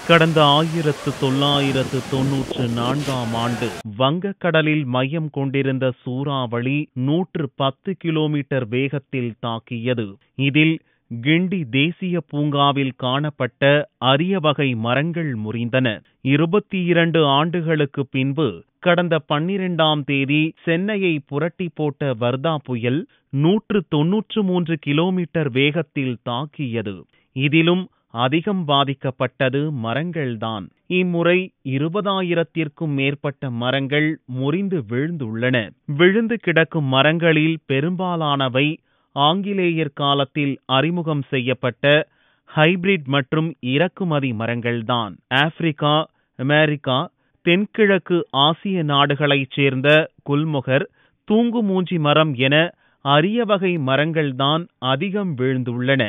கடந்த 1994ஆம் ஆண்டு வங்கக்கடலில் மையம் கொண்டிருந்த சூறாவளி 110 கிலோமீட்டர் வேகத்தில் தாக்கியது. இதில் கிண்டி தேசிய பூங்காவில் காணப்பட்ட அரிய வகை மரங்கள் முறிந்தன. 22 ஆண்டுகளுக்கு பின்பு கடந்த 12ஆம் தேதி சென்னையை புரட்டி போட்ட வர்தா புயல் 193 கிலோமீட்டர் வேகத்தில் தாக்கியது. இதிலும் அதிகம் பாதிக்கப்பட்டது மரங்கள்தான். இம்முறை 20,000த்திற்கும் மேற்பட்ட மரங்கள் முறிந்து வீழ்ந்துள்ளன. விழுந்து கிடக்கும் மரங்களில் பெரும்பாலானவை ஆங்கிலேயர் காலத்தில் அறிமுகம் செய்யப்பட்ட ஹைபிரிட் மற்றும் இறக்குமதி மரங்கள்தான். ஆப்பிரிக்கா, அமெரிக்கா, தென்கிழக்கு ஆசிய நாடுகளைச் சேர்ந்த குல்மொகர், தூங்குமூஞ்சி மரம் என அரிய வகை மரங்கள்தான் அதிகம் வீழ்ந்துள்ளன.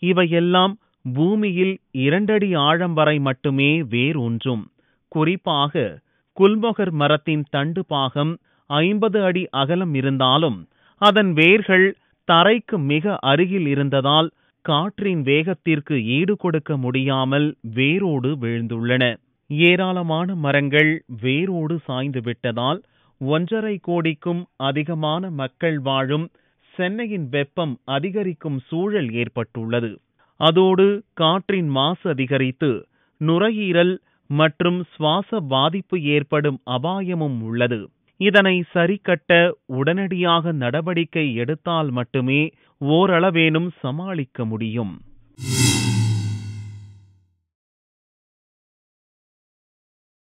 இவையெல்லாம் பூமியில் 2 அடி ஆழம் வரை மட்டுமே வேரூன்றும். குறிப்பாக குல்மொகர் மரத்தின் தண்டு பாகம் 50 அடி அகலம் இருந்தாலும் அதன் வேர்கள் தரைக்கு மிக அருகில் இருந்ததால் காற்றின் வேகத்திற்கு ஈடு கொடுக்க முடியாமல் வேரோடு வீழ்ந்துள்ளன. ஏராளமான மரங்கள் வேரோடு சாய்ந்து விட்டதால் 1.5 கோடிக்கும் அதிகமான மக்கள் வாழும் சென்னையின் வெப்பம் அதிகரிக்கும் சூழல் ஏற்பட்டுள்ளது. அதோடு காற்றின் மாசு அதிகரித்து நுரையீரல் மற்றும் சுவாச பாதிப்பு ஏற்படும் அபாயமும் உள்ளது. இதனை சரிக்கட்ட உடனடியாக நடவடிக்கை எடுத்தால் மட்டுமே ஓரளவேனும் சமாளிக்க முடியும்.